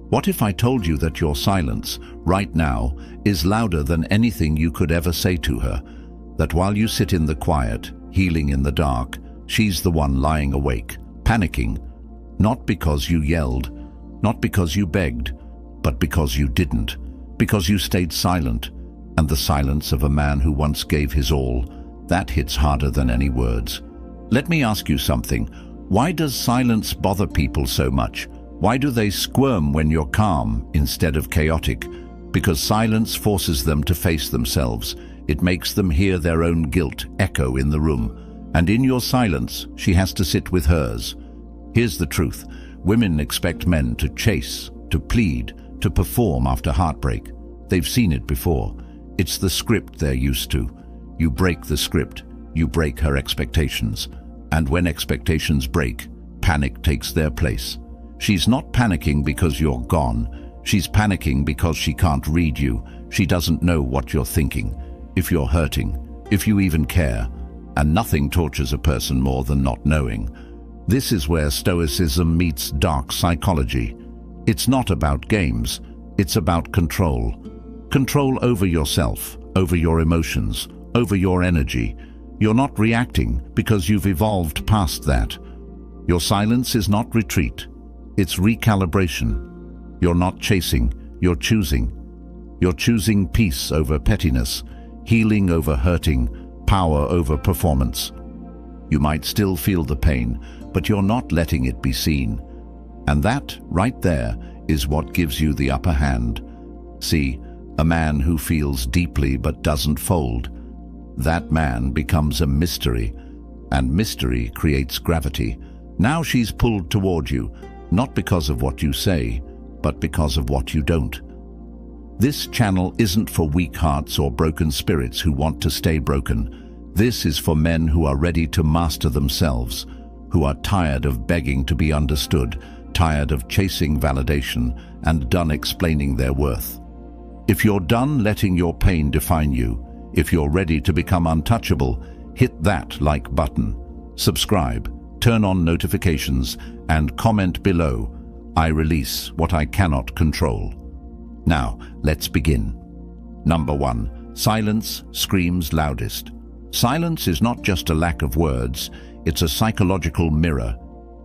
What if I told you that your silence, right now, is louder than anything you could ever say to her? That while you sit in the quiet, healing in the dark, she's the one lying awake, panicking, not because you yelled, not because you begged, but because you didn't, because you stayed silent, and the silence of a man who once gave his all, that hits harder than any words. Let me ask you something. Why does silence bother people so much? Why do they squirm when you're calm instead of chaotic? Because silence forces them to face themselves. It makes them hear their own guilt echo in the room. And in your silence, she has to sit with hers. Here's the truth. Women expect men to chase, to plead, to perform after heartbreak. They've seen it before. It's the script they're used to. You break the script, you break her expectations. And when expectations break, panic takes their place. She's not panicking because you're gone. She's panicking because she can't read you. She doesn't know what you're thinking, if you're hurting, if you even care. And nothing tortures a person more than not knowing. This is where Stoicism meets dark psychology. It's not about games, it's about control. Control over yourself, over your emotions, over your energy. You're not reacting because you've evolved past that. Your silence is not retreat, it's recalibration. You're not chasing, you're choosing. You're choosing peace over pettiness, healing over hurting, power over performance. You might still feel the pain, but you're not letting it be seen. And that, right there, is what gives you the upper hand. See, a man who feels deeply but doesn't fold. That man becomes a mystery, and mystery creates gravity. Now she's pulled toward you, not because of what you say, but because of what you don't. This channel isn't for weak hearts or broken spirits who want to stay broken. This is for men who are ready to master themselves, who are tired of begging to be understood, tired of chasing validation, and done explaining their worth. If you're done letting your pain define you, if you're ready to become untouchable, hit that like button, subscribe, turn on notifications, and comment below. I release what I cannot control. Now, let's begin. Number 1. Silence screams loudest. Silence is not just a lack of words, it's a psychological mirror.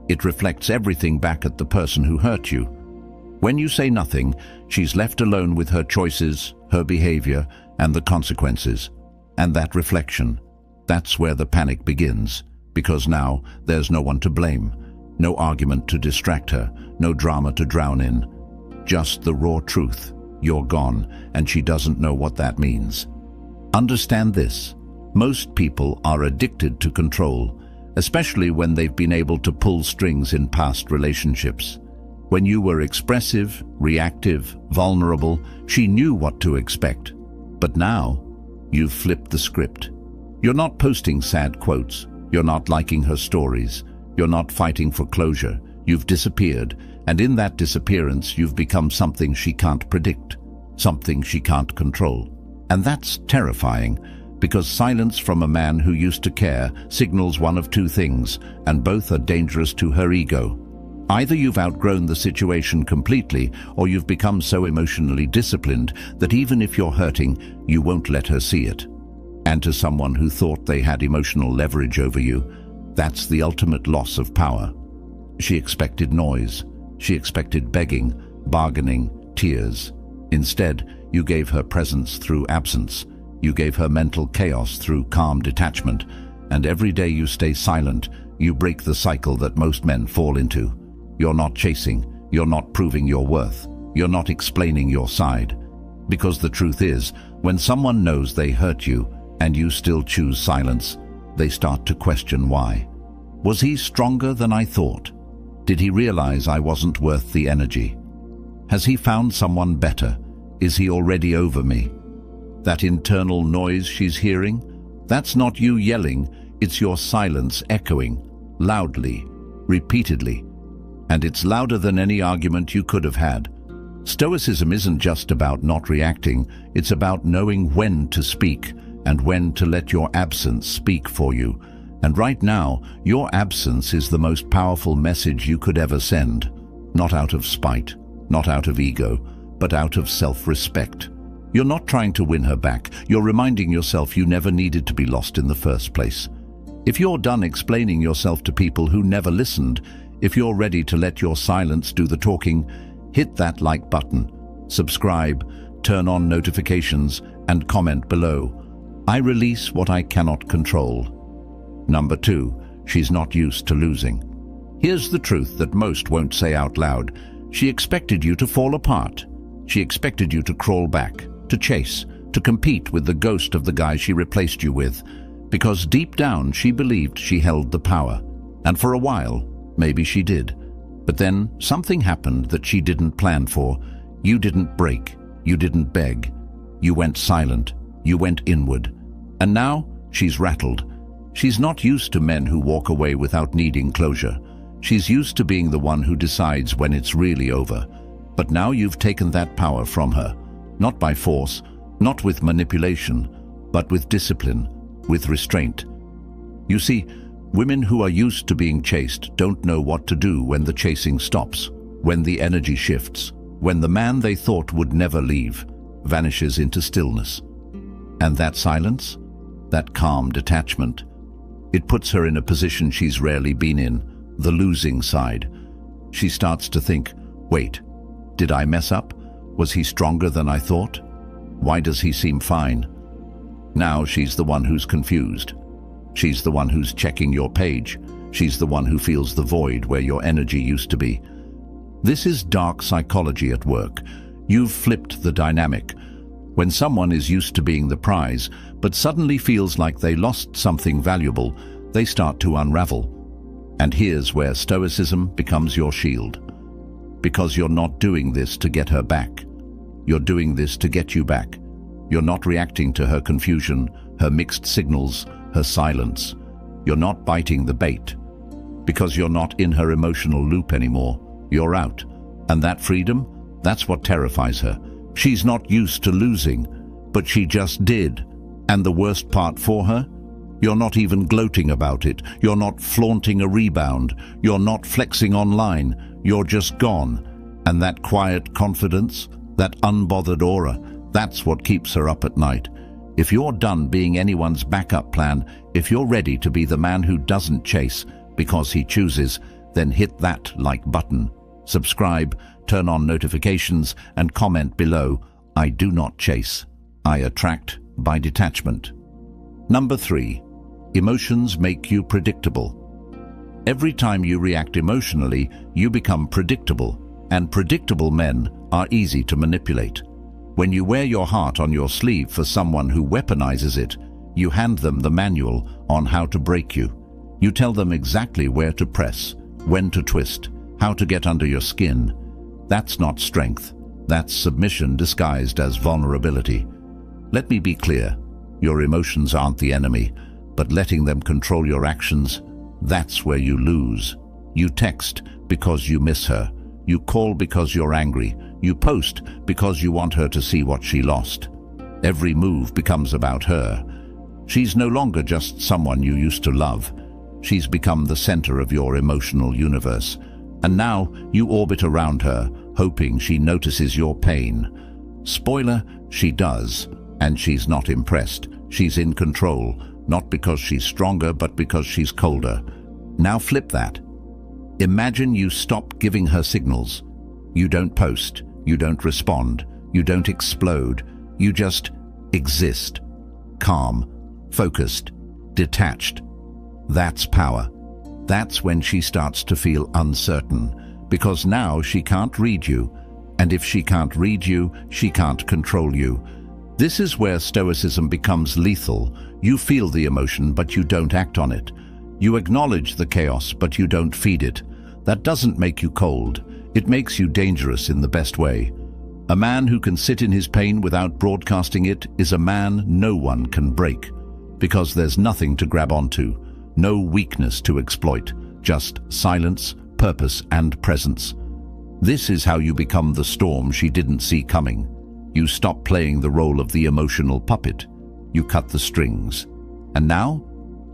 It reflects everything back at the person who hurt you. When you say nothing, she's left alone with her choices, her behavior, and the consequences. And that reflection, that's where the panic begins, because now there's no one to blame, no argument to distract her, no drama to drown in. Just the raw truth. You're gone, and she doesn't know what that means. Understand this. Most people are addicted to control, especially when they've been able to pull strings in past relationships. When you were expressive, reactive, vulnerable, she knew what to expect. But now, you've flipped the script. You're not posting sad quotes. You're not liking her stories. You're not fighting for closure. You've disappeared, and in that disappearance, you've become something she can't predict, something she can't control. And that's terrifying, because silence from a man who used to care signals one of two things, and both are dangerous to her ego. Either you've outgrown the situation completely, or you've become so emotionally disciplined that even if you're hurting, you won't let her see it. And to someone who thought they had emotional leverage over you, that's the ultimate loss of power. She expected noise. She expected begging, bargaining, tears. Instead, you gave her presence through absence. You gave her mental chaos through calm detachment. And every day you stay silent, you break the cycle that most men fall into. You're not chasing. You're not proving your worth. You're not explaining your side. Because the truth is, when someone knows they hurt you and you still choose silence, they start to question why. Was he stronger than I thought? Did he realize I wasn't worth the energy? Has he found someone better? Is he already over me? That internal noise she's hearing, that's not you yelling, it's your silence echoing, loudly, repeatedly. And it's louder than any argument you could have had. Stoicism isn't just about not reacting, it's about knowing when to speak and when to let your absence speak for you. And right now, your absence is the most powerful message you could ever send. Not out of spite, not out of ego, but out of self-respect. You're not trying to win her back. You're reminding yourself you never needed to be lost in the first place. If you're done explaining yourself to people who never listened, if you're ready to let your silence do the talking, hit that like button, subscribe, turn on notifications, and comment below. I release what I cannot control. Number 2, she's not used to losing. Here's the truth that most won't say out loud. She expected you to fall apart. She expected you to crawl back, to chase, to compete with the ghost of the guy she replaced you with, because deep down she believed she held the power. And for a while, maybe she did. But then something happened that she didn't plan for. You didn't break. You didn't beg. You went silent. You went inward. And now she's rattled. She's not used to men who walk away without needing closure. She's used to being the one who decides when it's really over. But now you've taken that power from her. Not by force, not with manipulation, but with discipline, with restraint. You see, women who are used to being chased don't know what to do when the chasing stops, when the energy shifts, when the man they thought would never leave vanishes into stillness. And that silence, that calm detachment, it puts her in a position she's rarely been in, the losing side. She starts to think, wait, did I mess up? Was he stronger than I thought? Why does he seem fine? Now she's the one who's confused. She's the one who's checking your page. She's the one who feels the void where your energy used to be. This is dark psychology at work. You've flipped the dynamic. When someone is used to being the prize, but suddenly feels like they lost something valuable, they start to unravel. And here's where stoicism becomes your shield. Because you're not doing this to get her back. You're doing this to get you back. You're not reacting to her confusion, her mixed signals, her silence. You're not biting the bait. Because you're not in her emotional loop anymore. You're out. And that freedom, that's what terrifies her. She's not used to losing, but she just did. And the worst part for her? You're not even gloating about it. You're not flaunting a rebound. You're not flexing online. You're just gone. And that quiet confidence, that unbothered aura, that's what keeps her up at night. If you're done being anyone's backup plan, if you're ready to be the man who doesn't chase because he chooses, then hit that like button. Subscribe, turn on notifications, and comment below. I do not chase. I attract by detachment. Number 3. Emotions make you predictable. Every time you react emotionally, you become predictable, and predictable men are easy to manipulate. When you wear your heart on your sleeve for someone who weaponizes it, you hand them the manual on how to break you. You tell them exactly where to press, when to twist, how to get under your skin. That's not strength. That's submission disguised as vulnerability. Let me be clear. Your emotions aren't the enemy, but letting them control your actions, that's where you lose. You text because you miss her. You call because you're angry. You post because you want her to see what she lost. Every move becomes about her. She's no longer just someone you used to love. She's become the center of your emotional universe. And now you orbit around her, hoping she notices your pain. Spoiler, she does. And she's not impressed. She's in control, not because she's stronger, but because she's colder. Now flip that. Imagine you stop giving her signals. You don't post, you don't respond, you don't explode, you just exist. Calm, focused, detached. That's power. That's when she starts to feel uncertain, because now she can't read you, and if she can't read you, she can't control you. This is where stoicism becomes lethal. You feel the emotion, but you don't act on it. You acknowledge the chaos, but you don't feed it. That doesn't make you cold. It makes you dangerous in the best way. A man who can sit in his pain without broadcasting it is a man no one can break, because there's nothing to grab onto, no weakness to exploit, just silence, purpose, and presence. This is how you become the storm she didn't see coming. You stop playing the role of the emotional puppet. You cut the strings. And now,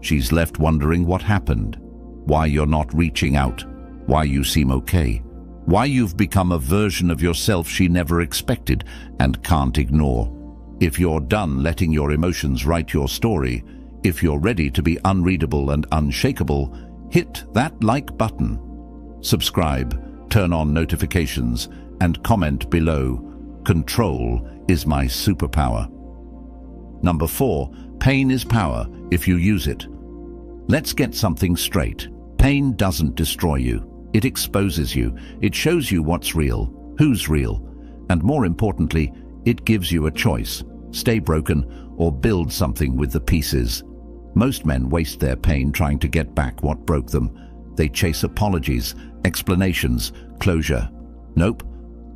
she's left wondering what happened, why you're not reaching out, why you seem okay. Why you've become a version of yourself she never expected and can't ignore. If you're done letting your emotions write your story, if you're ready to be unreadable and unshakable, hit that like button. Subscribe, turn on notifications, and comment below. Control is my superpower. Number 4, pain is power if you use it. Let's get something straight. Pain doesn't destroy you. It exposes you. It shows you what's real, who's real, and more importantly, it gives you a choice. Stay broken or build something with the pieces. Most men waste their pain trying to get back what broke them. They chase apologies, explanations, closure. Nope.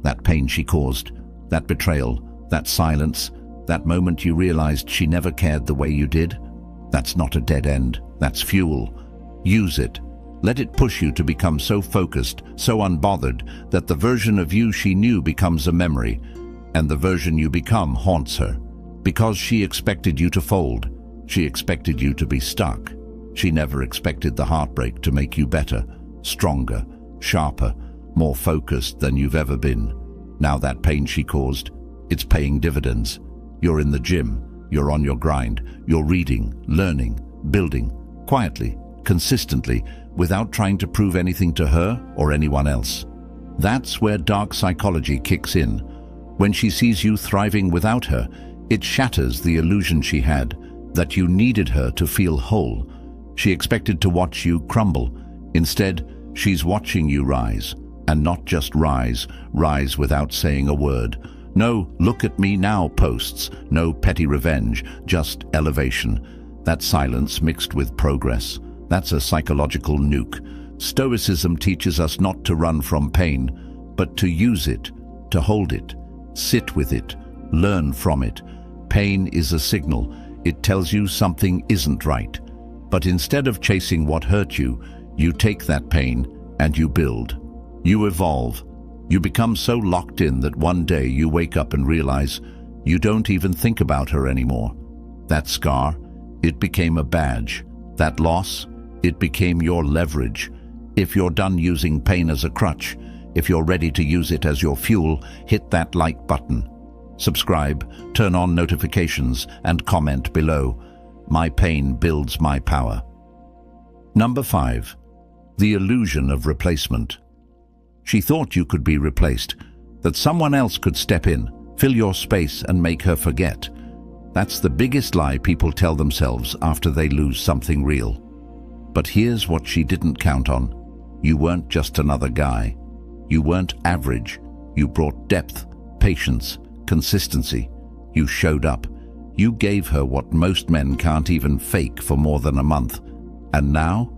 That pain she caused, that betrayal, that silence, that moment you realized she never cared the way you did, that's not a dead end. That's fuel. Use it. Let it push you to become so focused, so unbothered, that the version of you she knew becomes a memory, and the version you become haunts her. Because she expected you to fold. She expected you to be stuck. She never expected the heartbreak to make you better, stronger, sharper, more focused than you've ever been. Now that pain she caused, it's paying dividends. You're in the gym, you're on your grind, you're reading, learning, building, quietly, consistently, without trying to prove anything to her or anyone else. That's where dark psychology kicks in. When she sees you thriving without her, it shatters the illusion she had, that you needed her to feel whole. She expected to watch you crumble. Instead, she's watching you rise, and not just rise without saying a word. No "look at me now" posts, no petty revenge, just elevation. That silence mixed with progress. That's a psychological nuke. Stoicism teaches us not to run from pain, but to use it, to hold it, sit with it, learn from it. Pain is a signal. It tells you something isn't right. But instead of chasing what hurt you, you take that pain and you build. You evolve. You become so locked in that one day you wake up and realize you don't even think about her anymore. That scar, it became a badge. That loss, it became your leverage. If you're done using pain as a crutch, if you're ready to use it as your fuel, hit that like button. Subscribe, turn on notifications, and comment below. My pain builds my power. Number 5. The illusion of replacement. She thought you could be replaced, that someone else could step in, fill your space, and make her forget. That's the biggest lie people tell themselves after they lose something real. But here's what she didn't count on. You weren't just another guy. You weren't average. You brought depth, patience, consistency. You showed up. You gave her what most men can't even fake for more than a month. And now?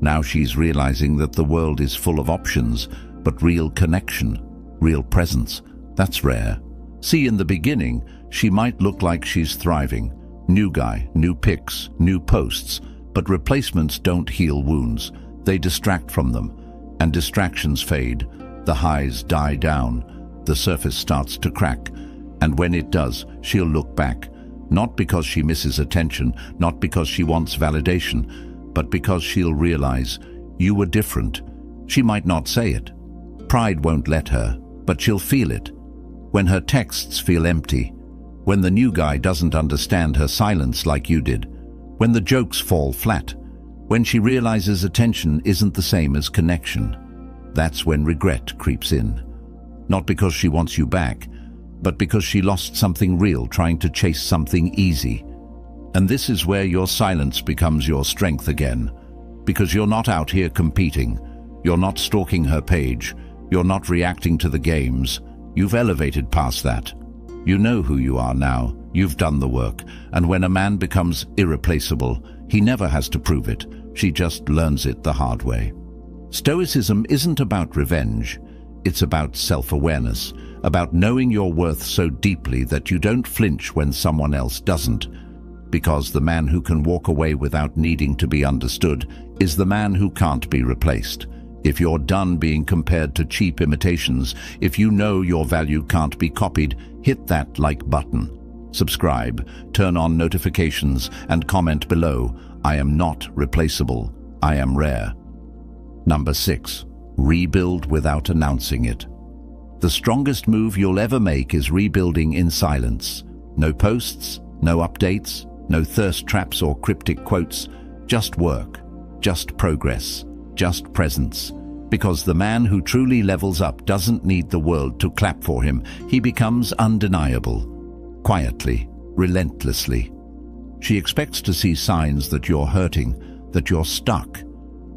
Now she's realizing that the world is full of options, but real connection, real presence, that's rare. See, in the beginning, she might look like she's thriving. New guy, new pics, new posts, but replacements don't heal wounds. They distract from them, and distractions fade. The highs die down. The surface starts to crack, and when it does, she'll look back. Not because she misses attention, not because she wants validation, but because she'll realize you were different. She might not say it. Pride won't let her, but she'll feel it. When her texts feel empty, when the new guy doesn't understand her silence like you did, when the jokes fall flat, when she realizes attention isn't the same as connection, that's when regret creeps in. Not because she wants you back, but because she lost something real trying to chase something easy. And this is where your silence becomes your strength again, because you're not out here competing. You're not stalking her page. You're not reacting to the games. You've elevated past that. You know who you are now. You've done the work. And when a man becomes irreplaceable, he never has to prove it. She just learns it the hard way. Stoicism isn't about revenge. It's about self-awareness, about knowing your worth so deeply that you don't flinch when someone else doesn't. Because the man who can walk away without needing to be understood is the man who can't be replaced. If you're done being compared to cheap imitations, if you know your value can't be copied, hit that like button. Subscribe, turn on notifications, and comment below. I am not replaceable. I am rare. Number 6. Rebuild without announcing it. The strongest move you'll ever make is rebuilding in silence. No posts, no updates, no thirst traps or cryptic quotes. Just work, just progress, just presence. Because the man who truly levels up doesn't need the world to clap for him. He becomes undeniable. Quietly, relentlessly. She expects to see signs that you're hurting, that you're stuck.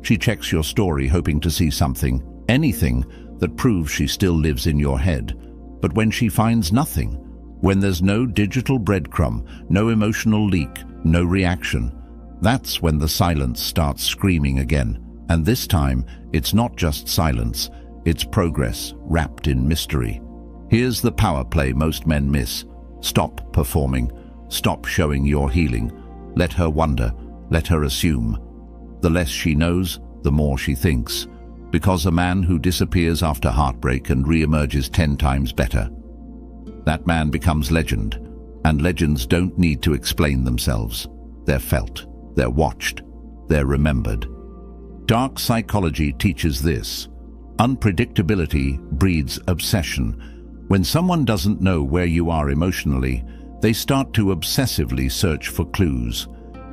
She checks your story hoping to see something, anything, that proves she still lives in your head. But when she finds nothing, when there's no digital breadcrumb, no emotional leak, no reaction, that's when the silence starts screaming again. And this time, it's not just silence, it's progress wrapped in mystery. Here's the power play most men miss. Stop performing. Stop showing your healing. Let her wonder. Let her assume. The less she knows, the more she thinks. Because a man who disappears after heartbreak and re-emerges 10 times better. That man becomes legend. And legends don't need to explain themselves. They're felt. They're watched. They're remembered. Dark psychology teaches this. Unpredictability breeds obsession. When someone doesn't know where you are emotionally, they start to obsessively search for clues.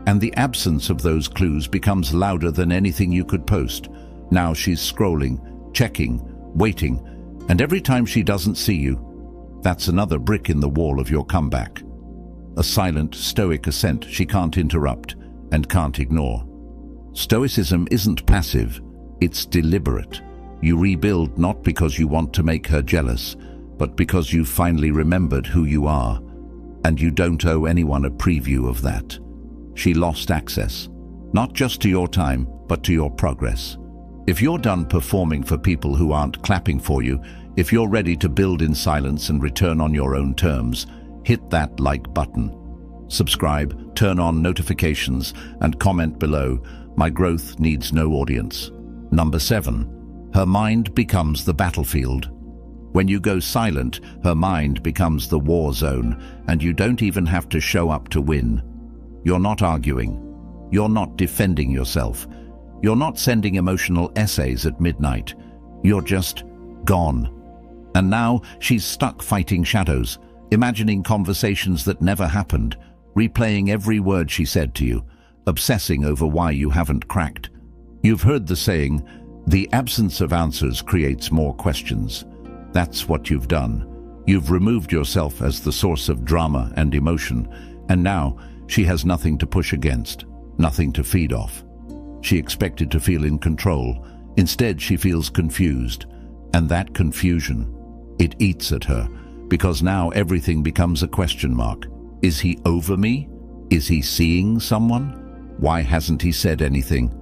And the absence of those clues becomes louder than anything you could post. Now she's scrolling, checking, waiting, and every time she doesn't see you, that's another brick in the wall of your comeback. A silent, stoic ascent she can't interrupt and can't ignore. Stoicism isn't passive, it's deliberate. You rebuild not because you want to make her jealous, but because you've finally remembered who you are, and you don't owe anyone a preview of that. She lost access, not just to your time, but to your progress. If you're done performing for people who aren't clapping for you, if you're ready to build in silence and return on your own terms, hit that like button. Subscribe, turn on notifications, and comment below. My growth needs no audience. Number 7. Her mind becomes the battlefield. When you go silent, her mind becomes the war zone, and you don't even have to show up to win. You're not arguing. You're not defending yourself. You're not sending emotional essays at midnight. You're just gone. And now she's stuck fighting shadows, imagining conversations that never happened, replaying every word she said to you, obsessing over why you haven't cracked. You've heard the saying, the absence of answers creates more questions. That's what you've done. You've removed yourself as the source of drama and emotion, and now she has nothing to push against, nothing to feed off. She expected to feel in control. Instead, she feels confused, and that confusion, it eats at her, because now everything becomes a question mark. Is he over me? Is he seeing someone? Why hasn't he said anything?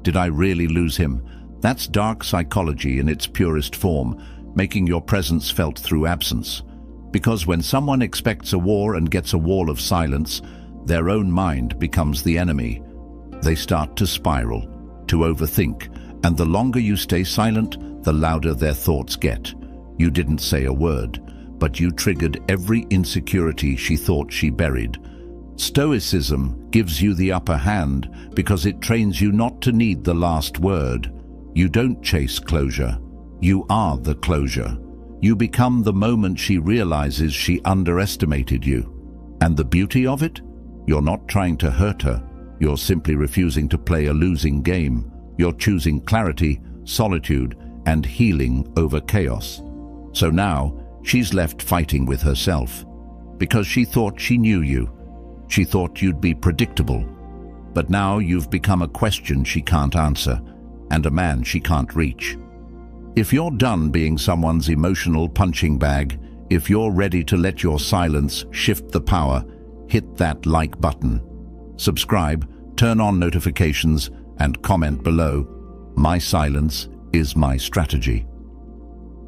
Did I really lose him? That's dark psychology in its purest form, making your presence felt through absence. Because when someone expects a war and gets a wall of silence, their own mind becomes the enemy. They start to spiral, to overthink, and the longer you stay silent, the louder their thoughts get. You didn't say a word, but you triggered every insecurity she thought she buried. Stoicism gives you the upper hand because it trains you not to need the last word. You don't chase closure. You are the closure. You become the moment she realizes she underestimated you. And the beauty of it? You're not trying to hurt her. You're simply refusing to play a losing game. You're choosing clarity, solitude, and healing over chaos. So now, she's left fighting with herself. Because she thought she knew you. She thought you'd be predictable. But now you've become a question she can't answer, and a man she can't reach. If you're done being someone's emotional punching bag, if you're ready to let your silence shift the power, hit that like button. Subscribe, turn on notifications, and comment below. My silence is my strategy.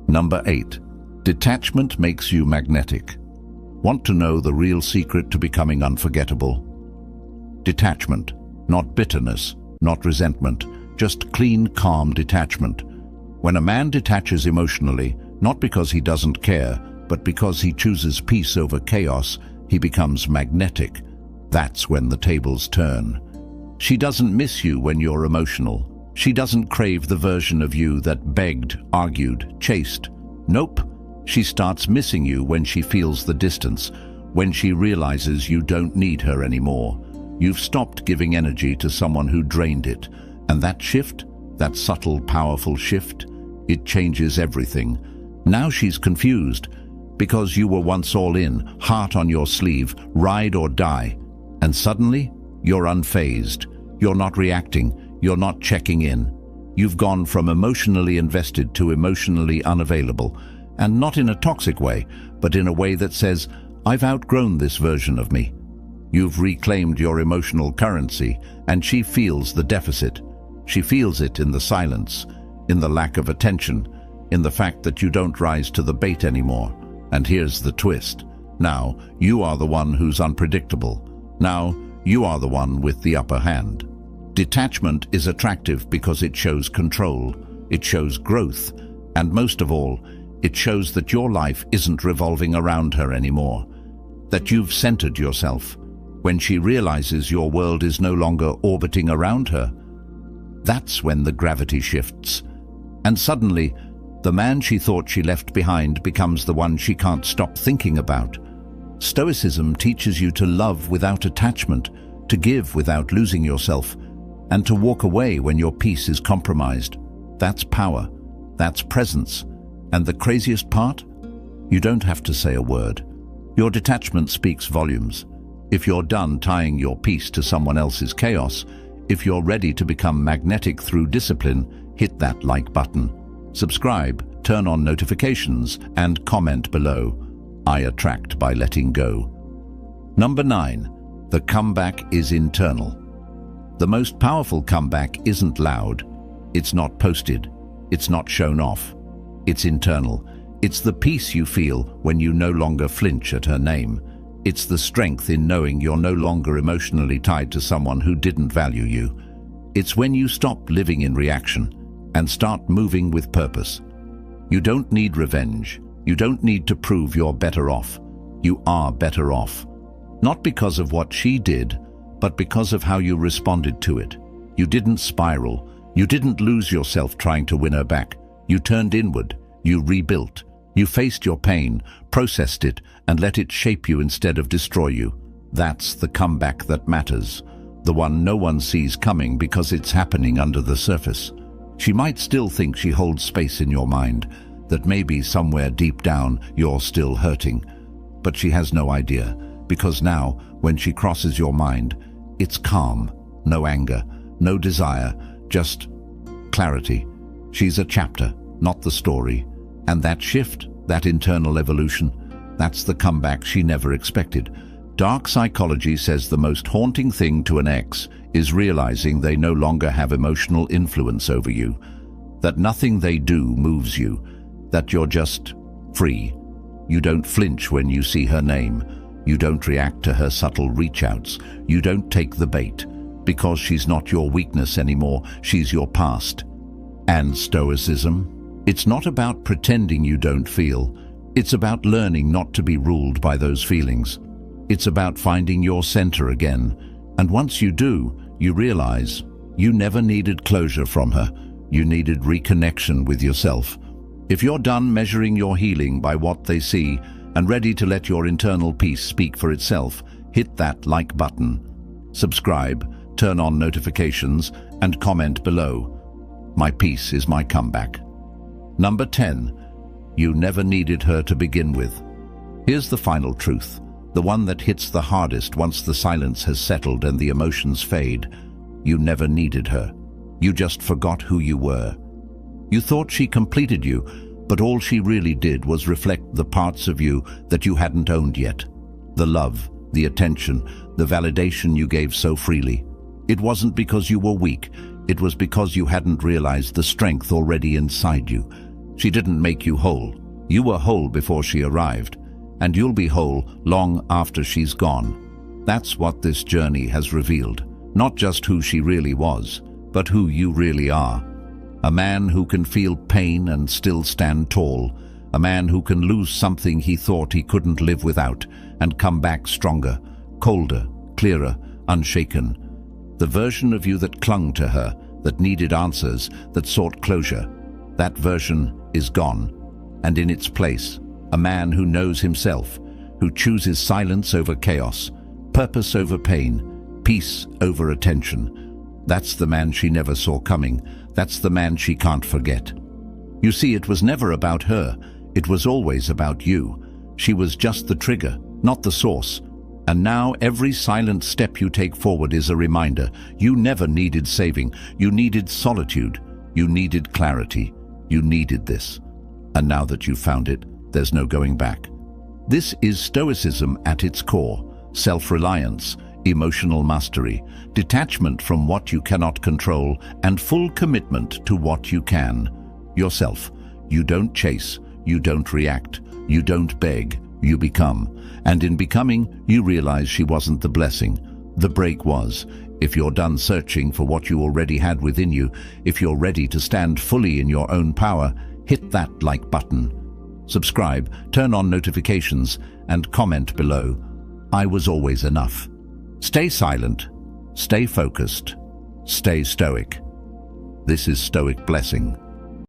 Number 8. Detachment makes you magnetic. Want to know the real secret to becoming unforgettable? Detachment, not bitterness, not resentment, just clean, calm detachment. When a man detaches emotionally, not because he doesn't care, but because he chooses peace over chaos, he becomes magnetic. That's when the tables turn. She doesn't miss you when you're emotional. She doesn't crave the version of you that begged, argued, chased. Nope. She starts missing you when she feels the distance, when she realizes you don't need her anymore. You've stopped giving energy to someone who drained it. And that shift, that subtle, powerful shift, it changes everything. Now she's confused, because you were once all in, heart on your sleeve, ride or die. And suddenly, you're unfazed. You're not reacting. You're not checking in. You've gone from emotionally invested to emotionally unavailable. And not in a toxic way, but in a way that says, I've outgrown this version of me. You've reclaimed your emotional currency, and she feels the deficit. She feels it in the silence, in the lack of attention, in the fact that you don't rise to the bait anymore. And here's the twist. Now, you are the one who's unpredictable. Now, you are the one with the upper hand. Detachment is attractive because it shows control, it shows growth, and most of all, it shows that your life isn't revolving around her anymore, that you've centered yourself. When she realizes your world is no longer orbiting around her, that's when the gravity shifts. And suddenly, the man she thought she left behind becomes the one she can't stop thinking about. Stoicism teaches you to love without attachment, to give without losing yourself, and to walk away when your peace is compromised. That's power. That's presence. And the craziest part? You don't have to say a word. Your detachment speaks volumes. If you're done tying your peace to someone else's chaos, if you're ready to become magnetic through discipline, hit that like button. Subscribe, turn on notifications, and comment below. I attract by letting go. Number 9. The comeback is internal. The most powerful comeback isn't loud. It's not posted. It's not shown off. It's internal. It's the peace you feel when you no longer flinch at her name. It's the strength in knowing you're no longer emotionally tied to someone who didn't value you. It's when you stop living in reaction and start moving with purpose. You don't need revenge. You don't need to prove you're better off. You are better off. Not because of what she did, but because of how you responded to it. You didn't spiral. You didn't lose yourself trying to win her back. You turned inward. You rebuilt. You faced your pain, processed it, and let it shape you instead of destroy you. That's the comeback that matters. The one no one sees coming because it's happening under the surface. She might still think she holds space in your mind, that maybe somewhere deep down you're still hurting. But she has no idea, because now, when she crosses your mind, it's calm, no anger, no desire, just clarity. She's a chapter, not the story. And that shift, that internal evolution, that's the comeback she never expected. Dark psychology says the most haunting thing to an ex is realizing they no longer have emotional influence over you, that nothing they do moves you, that you're just free. You don't flinch when you see her name. You don't react to her subtle reach-outs. You don't take the bait, because she's not your weakness anymore, she's your past. And Stoicism? It's not about pretending you don't feel. It's about learning not to be ruled by those feelings. It's about finding your center again. And once you do, you realize you never needed closure from her. You needed reconnection with yourself. If you're done measuring your healing by what they see and ready to let your internal peace speak for itself, hit that like button. Subscribe, turn on notifications, and comment below. My peace is my comeback. Number 10. You never needed her to begin with. Here's the final truth, the one that hits the hardest once the silence has settled and the emotions fade. You never needed her. You just forgot who you were. You thought she completed you, but all she really did was reflect the parts of you that you hadn't owned yet. The love, the attention, the validation you gave so freely. It wasn't because you were weak. It was because you hadn't realized the strength already inside you. She didn't make you whole. You were whole before she arrived, and you'll be whole long after she's gone. That's what this journey has revealed. Not just who she really was, but who you really are. A man who can feel pain and still stand tall. A man who can lose something he thought he couldn't live without and come back stronger, colder, clearer, unshaken. The version of you that clung to her, that needed answers, that sought closure. That version is gone, and in its place, a man who knows himself, who chooses silence over chaos, purpose over pain, peace over attention. That's the man she never saw coming. That's the man she can't forget. You see, it was never about her. It was always about you. She was just the trigger, not the source. And now every silent step you take forward is a reminder. You never needed saving. You needed solitude. You needed clarity. You needed this. And now that you've found it, there's no going back. This is Stoicism at its core. Self-reliance, emotional mastery, detachment from what you cannot control, and full commitment to what you can. Yourself. You don't chase. You don't react. You don't beg. You become. And in becoming, you realize she wasn't the blessing. The break was. If you're done searching for what you already had within you, if you're ready to stand fully in your own power, hit that like button. Subscribe, turn on notifications, and comment below. I was always enough. Stay silent, stay focused, stay stoic. This is Stoic Blessing.